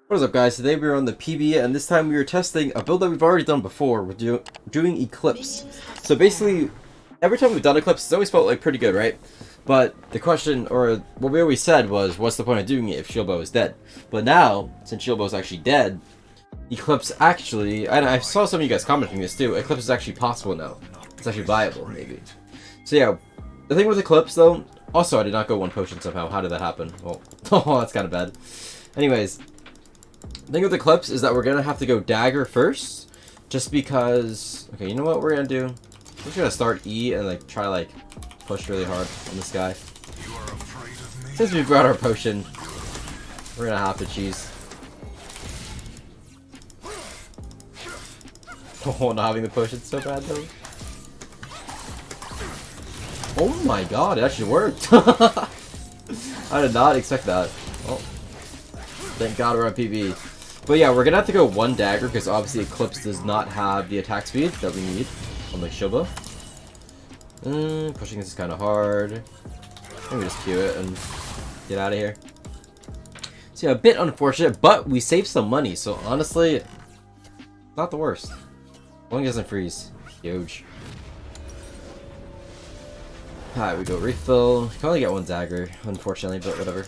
What is up, guys? Today we are on the PB, and this time we are testing a build that we've already done before. We're doing Eclipse. So basically, every time we've done Eclipse, it's always felt like pretty good, right? But the question, or what we always said was, what's the point of doing it if Shieldbow is dead? But now, since Shieldbow is actually dead, Eclipse actually, and I saw some of you guys commenting this too, Eclipse is actually possible now. It's actually viable, maybe. So yeah, the thing with Eclipse though, also I did not go one potion somehow. How did that happen? Well, oh, that's kind of bad. Anyways. The thing with Eclipse is that we're gonna have to go dagger first, just because. Okay, you know what we're gonna do? We're just gonna start E and like try like push really hard on this guy. Since we brought our potion, we're gonna have to cheese. Oh, not having the potion so bad though. Oh my god, it actually worked. I did not expect that. Oh, thank God we're on PB. But yeah, we're gonna have to go one dagger because obviously Eclipse does not have the attack speed that we need, unlike Shieldbow. Pushing this is kind of hard. I think we just Q it and get out of here. So yeah, a bit unfortunate, but we saved some money, so honestly, not the worst. As long as it doesn't freeze. Huge. Alright, we go refill. Can only get one dagger, unfortunately, but whatever.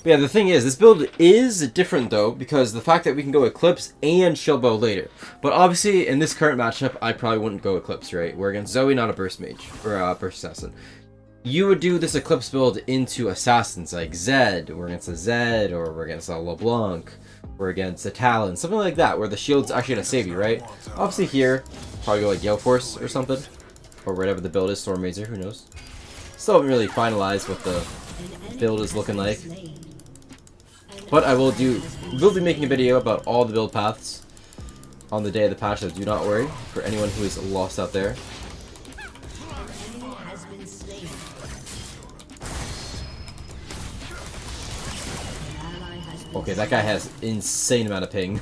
But yeah, the thing is, this build is different though, because the fact that we can go Eclipse and Shieldbow later. But obviously, in this current matchup, I probably wouldn't go Eclipse, right? We're against Zoe, not a Burst Mage, or a Burst Assassin. You would do this Eclipse build into Assassins, like Zed, we're against a Zed, or we're against a LeBlanc, we're against a Talon, something like that, where the shield's actually gonna save you, right? Obviously here, probably go like Gale Force or something, or whatever the build is, Storm Mazer, who knows? Still haven't really finalized what the build is looking like. But I will be making a video about all the build paths on the day of the patch, so do not worry for anyone who is lost out there. Okay, that guy has insane amount of ping.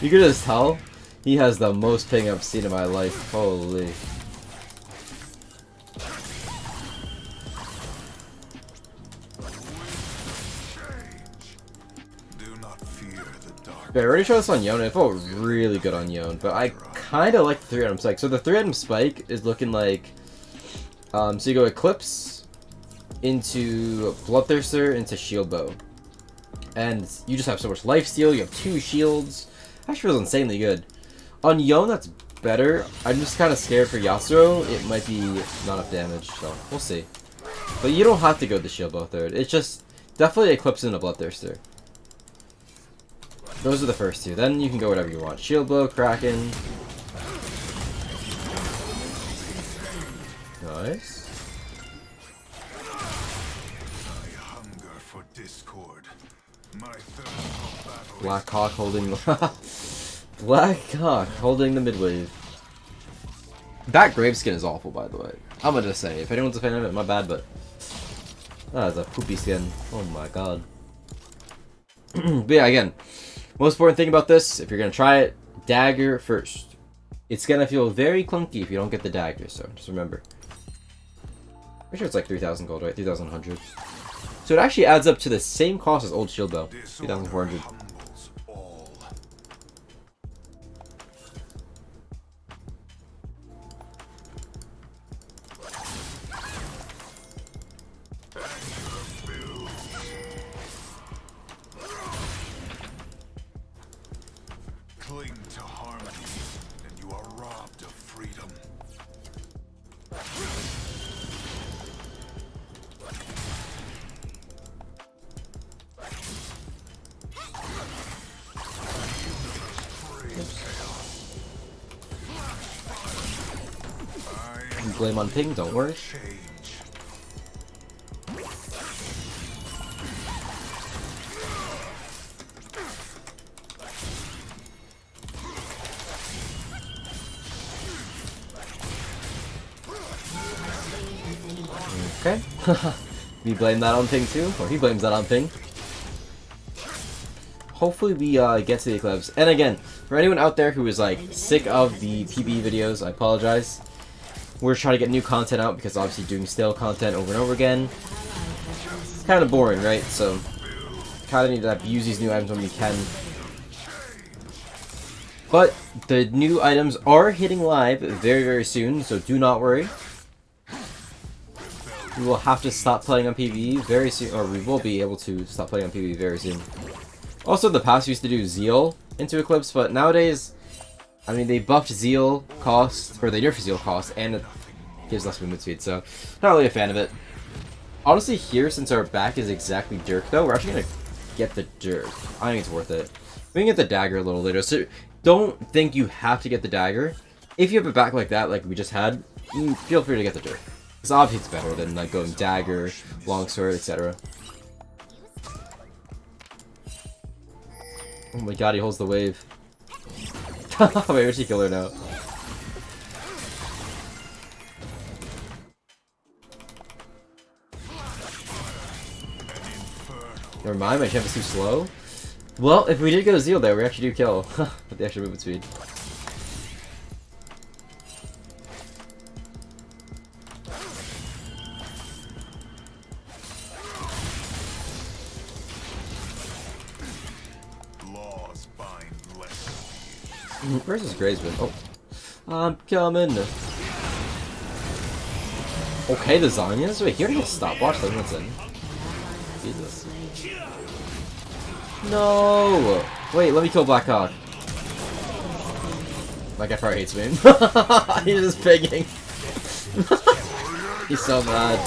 You can just tell he has the most ping I've seen in my life. Holy. Okay, I already showed this on Yone. It felt really good on Yone, but I kind of like the 3-item spike. So the 3-item spike is looking like, so you go Eclipse into Bloodthirster into Shieldbow, and you just have so much lifesteal. You have 2 shields. Actually feels insanely good. On Yone, that's better. I'm just kind of scared for Yasuo. It might be not enough damage, so we'll see. But you don't have to go the Shieldbow third. It's just definitely Eclipse into Bloodthirster. Those are the first two. Then you can go whatever you want. Shieldbow, Kraken. Nice. Black Hawk holding Black Hawk holding the mid wave. That Graveskin is awful, by the way. I'm gonna say, if anyone's a fan of it, my bad, but that is a poopy skin. Oh my god. But yeah, again, most important thing about this, if you're going to try it, dagger first. It's going to feel very clunky if you don't get the dagger, so just remember. Pretty sure it's like 3,000 gold, right? 3,100. So it actually adds up to the same cost as old Shieldbow. 3,400. Cling to harmony, and you are robbed of freedom. You blame on ping, don't worry. Okay. We blame that on ping too, or he blames that on ping. Hopefully we get to the Eclipse. And again, for anyone out there who is like sick of the PB videos, I apologize. We're trying to get new content out because obviously doing stale content over and over again kind of boring, right? So, kind of need to use these new items when we can. But the new items are hitting live very, very soon, so do not worry. We will have to stop playing on PvE very soon, or we will be able to stop playing on PvE very soon. Also, in the past we used to do Zeal into Eclipse, but nowadays, I mean, they buffed Zeal cost, or they nerfed Zeal cost, and it gives less movement speed, so not really a fan of it. Honestly, here, since our back is exactly Dirk, though, we're actually going to get the Dirk. I think it's worth it. We can get the dagger a little later, so don't think you have to get the dagger. If you have a back like that, like we just had, feel free to get the Dirk. Because obviously it's better than like going dagger, longsword, etc. Oh my god, he holds the wave. Wait, where'd she kill her now? Never mind, my champ is too slow. Well, if we did go Zeal there, we actually do kill with the extra movement speed. Where's his Gravesman? Oh. I'm coming. Okay, the Zanyas? Wait, he already has stopwatch limits in. Jesus. No! Wait, let me kill Blackhawk. My guy probably hates me. He's just pigging. He's so mad.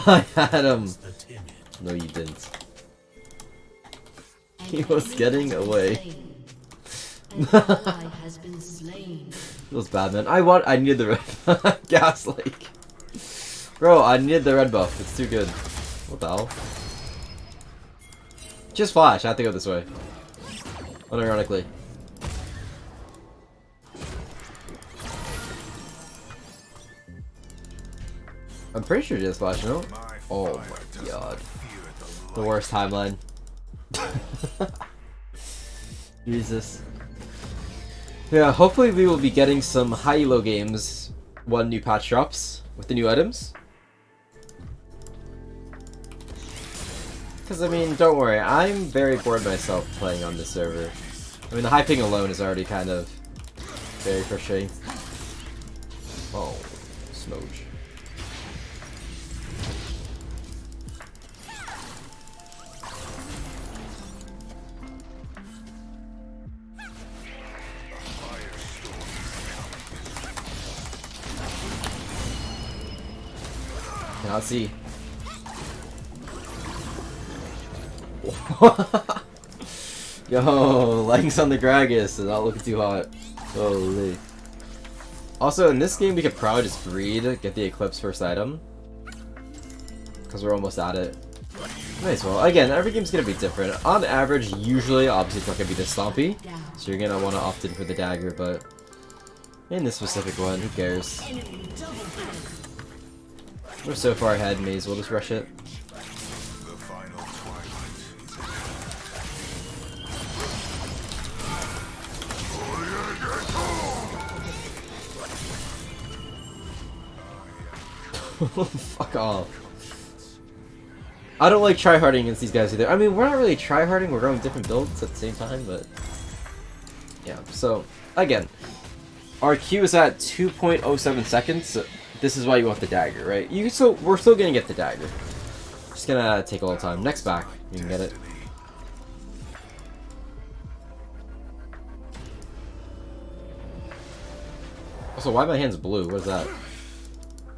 I had him. No, you didn't. He was getting away. Feels bad, man. I needed the red gas lake. Bro, I needed the red buff. It's too good. What the hell? Just flash. I have to go this way. Unironically. I'm pretty sure just flash, no? Oh my god. The worst timeline. Jesus. Yeah, hopefully we will be getting some high elo games when new patch drops with the new items. Because, I mean, don't worry, I'm very bored myself playing on this server. I mean, the high ping alone is already kind of very frustrating. Oh, smooch. Cannot see. Yo, legs on the Gragas is not looking too hot. Holy. Also, in this game, we could probably just breed, get the Eclipse first item. Because we're almost at it. Might as well. Again, every game's gonna be different. On average, usually, obviously, it's not gonna be this stompy. So you're gonna want to opt in for the dagger, but in this specific one, who cares? We're so far ahead, may as well just rush it. Fuck off. I don't like tryharding against these guys either. I mean, we're not really tryharding, we're going different builds at the same time, but yeah, so again, our Q is at 2.07 seconds. So this is why you want the dagger, right? We're still gonna get the dagger. Just gonna take a little time. Next back, you can get it. Also, why are my hands blue? What is that?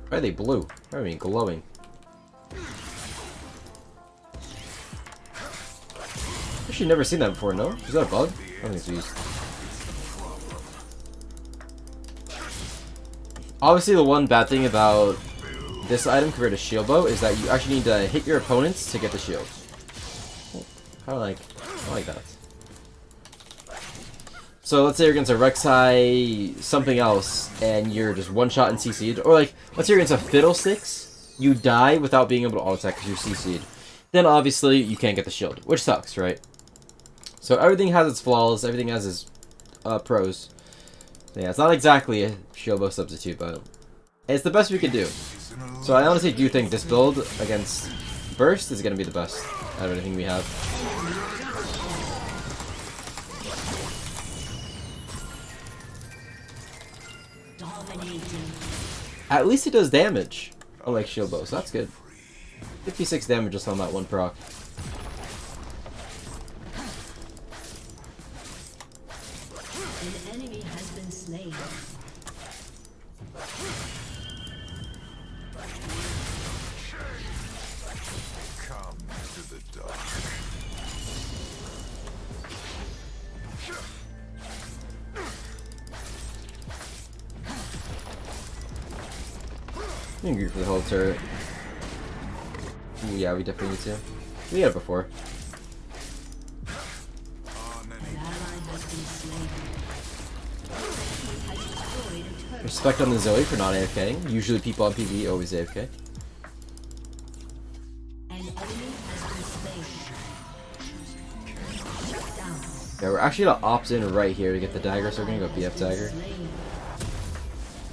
Why are they blue? Why are they glowing? I've actually never seen that before, no? Is that a bug? I don't think it's used. Obviously, the one bad thing about this item compared to Shieldbow is that you actually need to hit your opponents to get the shield. I like that. So let's say you're against a Rek'Sai something else, and you're just one-shot and CC'd. Or like, let's say you're against a Fiddlesticks, you die without being able to auto-attack because you're CC'd. Then obviously you can't get the shield, which sucks, right? So everything has its flaws, everything has its pros. So yeah, it's not exactly a Shieldbow substitute, but it's the best we can do. So I honestly do think this build against Burst is going to be the best out of anything we have. At least it does damage, unlike Shieldbow, so that's good. 56 damage just on that one proc. An enemy has been slain. Come to the dark. I'm angry for the whole turret. Ooh, yeah, we definitely need to. We had it before. On An any ally has been slain. Has destroyed a turret. Respect on the Zoe for not AFKing. Usually people on PvE always AFK. An enemy has been slain. Shut down. Yeah, we're actually gonna opt in right here to get the dagger, so we're gonna go BF dagger. Slain.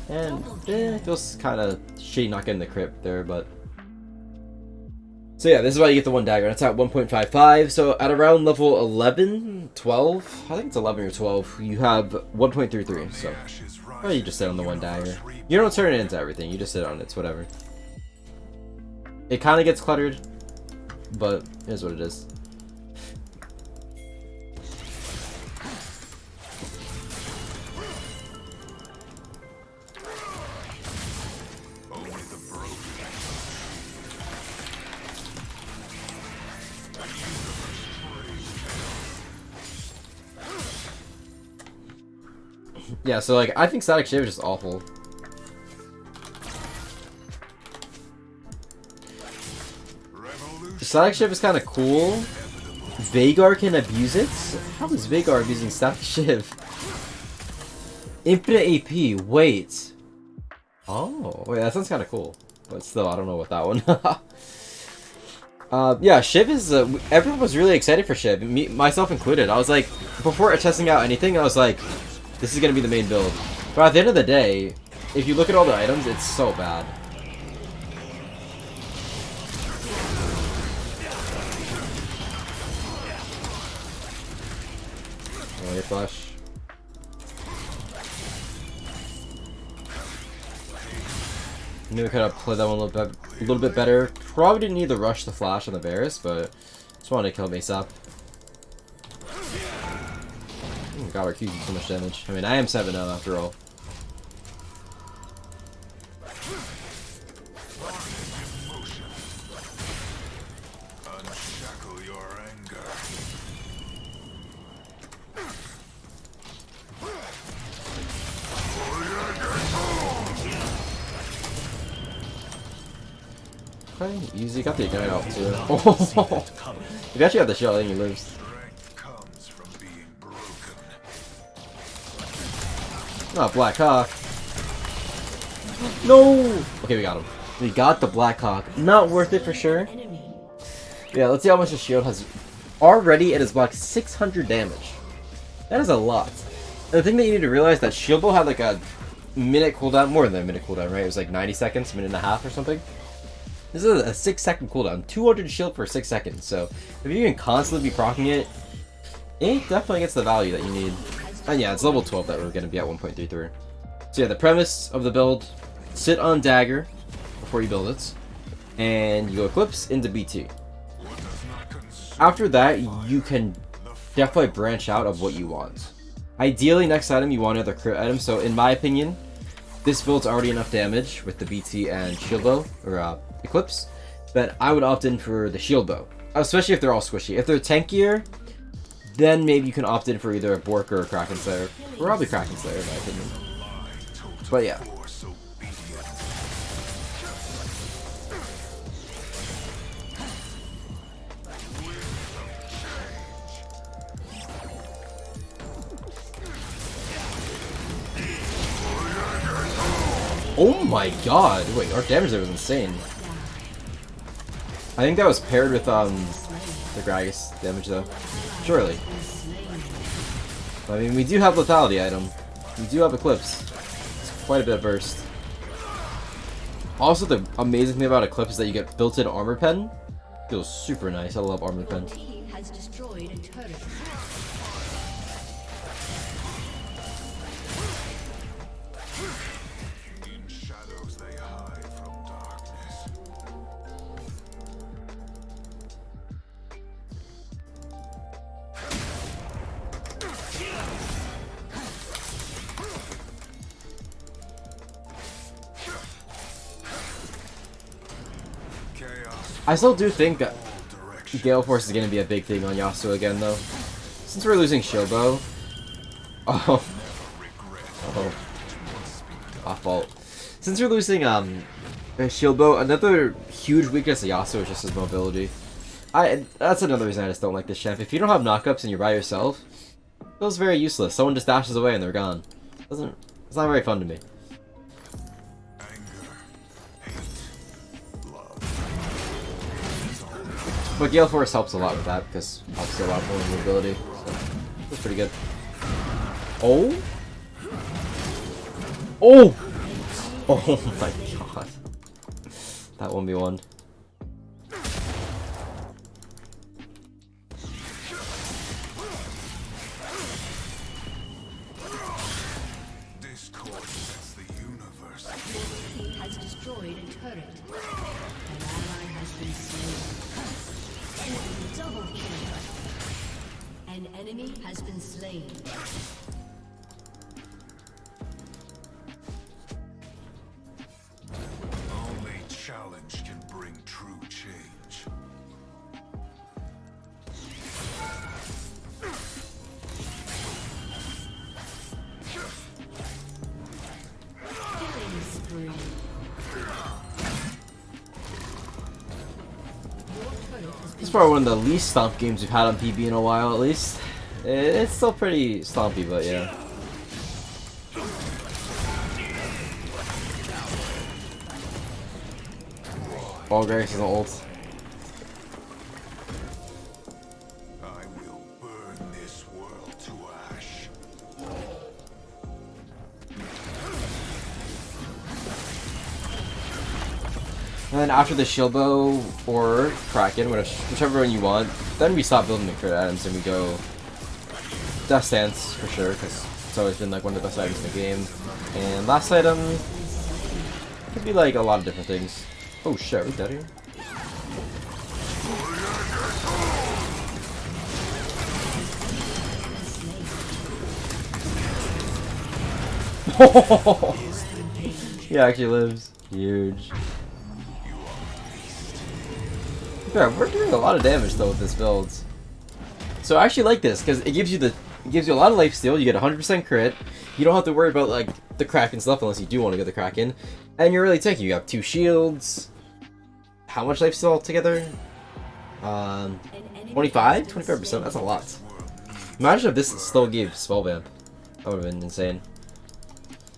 And it feels kind of shitty not getting the crypt there, but... So yeah, this is why you get the one dagger. That's at 1.55, so at around level 11, 12, I think it's 11 or 12, you have 1.33, so... ashes rise. Well, you just sit on the one dagger. You don't turn it into everything, you just sit on it, it's whatever. It kind of gets cluttered, but it is what it is. Only the broken. Yeah, so like, I think Static Shiv is just awful. Revolution. Static Shiv is kind of cool. Veigar can abuse it? How is Veigar abusing Static Shiv? Infinite AP, wait. Oh, wait, that sounds kind of cool. But still, I don't know what that one. Yeah, Shiv is, everyone was really excited for Shiv, me, myself included. I was like, before testing out anything, I was like, this is going to be the main build. But at the end of the day, if you look at all the items, it's so bad. Oh, your flash. I knew we could have played that one a little bit better. Probably didn't need to rush the flash on the Varus, but just wanted to kill him ASAP. Oh god, our Q's do so much damage. I mean, I am 7-0 after all. Unshackle your anger. Okay, easy. Got the ignite off too. Oh, if you actually have the shield, I think he lives. Strength comes from being broken. Not Black Hawk. No! Okay, we got him. We got the Black Hawk. Not worth it for sure. Enemy. Yeah, let's see how much the shield has. Already, it has blocked 600 damage. That is a lot. And the thing that you need to realize that Shieldbow had like a minute cooldown, more than a minute cooldown, right? It was like 90 seconds, minute and a half or something. This is a 6-second cooldown. 200 shield for 6 seconds. So if you can constantly be proccing it, it definitely gets the value that you need. And yeah, it's level 12 that we're going to be at 1.33. So yeah, the premise of the build, sit on dagger before you build it, and you go Eclipse into BT. After that, you can definitely branch out of what you want. Ideally, next item, you want another crit item. So in my opinion, this build's already enough damage with the BT and Shieldbow, or Eclipse, that I would opt in for the Shieldbow. Especially if they're all squishy. If they're tankier, then maybe you can opt in for either a Bork or a Kraken Slayer. Probably Kraken Slayer, in my opinion. But yeah. Oh my god! Wait, our damage there was insane. I think that was paired with the Gragas damage though. Surely. I mean, we do have lethality item. We do have Eclipse. It's quite a bit of burst. Also, the amazing thing about Eclipse is that you get built-in armor pen. Feels super nice. I love armor pen. Team has destroyed a turret. In shadows they hide from darkness. Chaos I still do think all directions. Gale Force is going to be a big thing on Yasuo again, though. Since we're losing Shieldbow. Oh. Oh. Off fault. Since we're losing Shieldbow, another huge weakness of Yasuo is just his mobility. That's another reason I just don't like this champ. If you don't have knockups and you're by yourself, it feels very useless. Someone just dashes away and they're gone. It's not very fun to me. Anger, hate, love. But Gale Force helps a lot with that because it helps a lot more mobility. So that's pretty good. Oh? Oh! Oh my god. That 1v1. Discord sets the universe. Team has destroyed a turret. An ally has been slain. Enemy double kill. An enemy has been slain. Only challenge can bring true change. Killing spree. Your turret has been This is probably one of the least stomp games we've had on PB in a while, at least. It's still pretty stompy, but yeah. Ball Grace is an ult. I will burn this world to ash. And then after the Shieldbow or Kraken, whichever one you want, then we stop building the crit items and we go Death Stance for sure, because it's always been like one of the best items in the game. And last item could be like a lot of different things. Oh shit, are we dead here? He actually lives. Huge. Yeah, we're doing a lot of damage though with this build. So I actually like this because it gives you a lot of lifesteal. You get 100% crit. You don't have to worry about like the Kraken stuff unless you do want to get the Kraken. And you're really tanky. You have 2 shields. How much lifesteal altogether? 25? 25%? That's a lot. Imagine if this still gave Spellvamp. That would have been insane.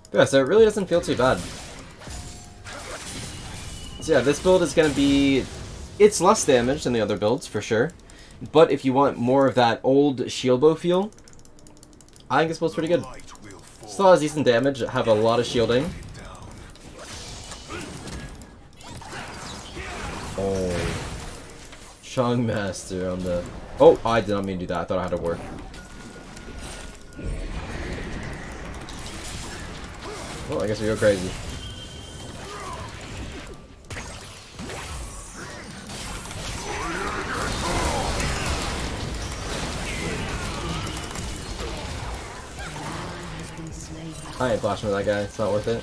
But yeah, so it really doesn't feel too bad. So yeah, this build is going to be... It's less damage than the other builds, for sure. But if you want more of that old Shieldbow feel, I think this build's pretty good. Still has decent damage, have a lot of shielding. Oh. Chung Master on the... Oh, I did not mean to do that. I thought I had to work. Oh, I guess we go crazy. I ain't flashing with that guy. It's not worth it.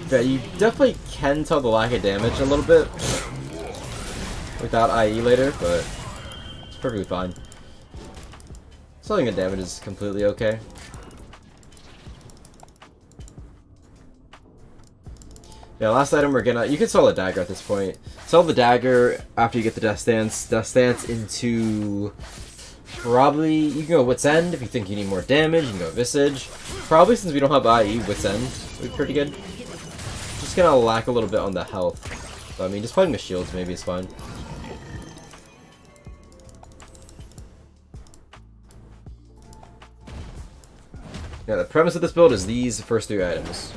Yeah, you definitely can tell the lack of damage a little bit without IE later, but it's perfectly fine. Selling the damage is completely okay. Yeah, last item we're gonna... You can sell a dagger at this point. Sell the dagger after you get the Death Stance. Death Stance into... Probably... You can go Wit's End if you think you need more damage. You can go Visage. Probably since we don't have IE, Wit's End would be pretty good. Just gonna lack a little bit on the health. So, I mean, just fighting the shields maybe is fine. Yeah, the premise of this build is these first 3 items.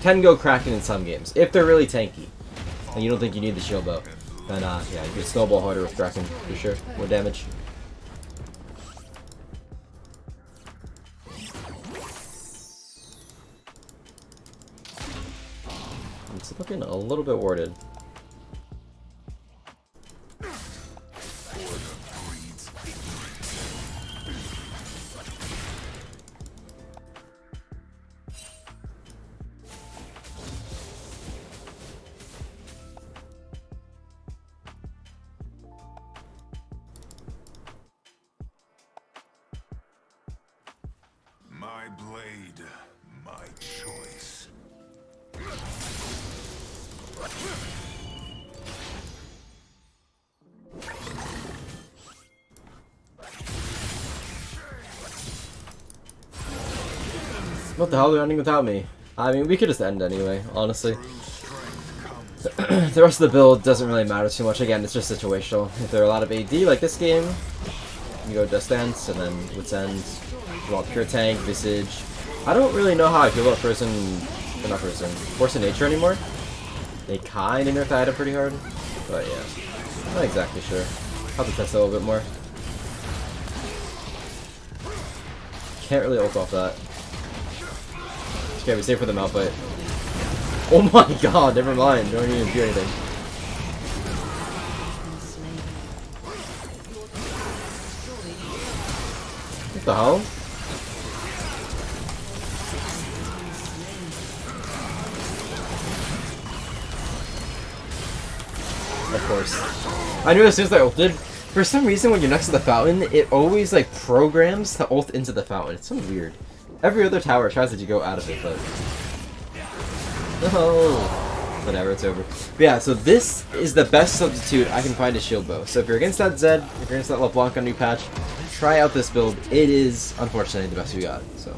Can go cracking in some games, if they're really tanky. And you don't think you need the Shieldbow. Then, yeah, you can snowball harder with Kraken, for sure. More damage. It's looking a little bit warded. My blade, my choice. What the hell are they running without me? I mean, we could just end anyway, honestly. The rest of the build doesn't really matter too much. Again, it's just situational. If they're a lot of AD, like this game, you go Just Dance, and then Wits End, you want Pure Tank, Visage. I don't really know how I feel about Force of Nature anymore. They kind of nerf the item pretty hard, but yeah, not exactly sure. I'll have to test it a little bit more. Can't really ult off that. Okay, we save for the Malphite. Oh my god, never mind. Don't even do anything. What the hell? Of course. I knew as soon as I ulted. For some reason, when you're next to the fountain, it always like programs to ult into the fountain. It's so weird. Every other tower tries to go out of it, but no. Whatever, it's over. But yeah, so this is the best substitute I can find a Shieldbow. So if you're against that Zed, if you're against that LeBlanc on new patch, try out this build. It is unfortunately the best we got. So.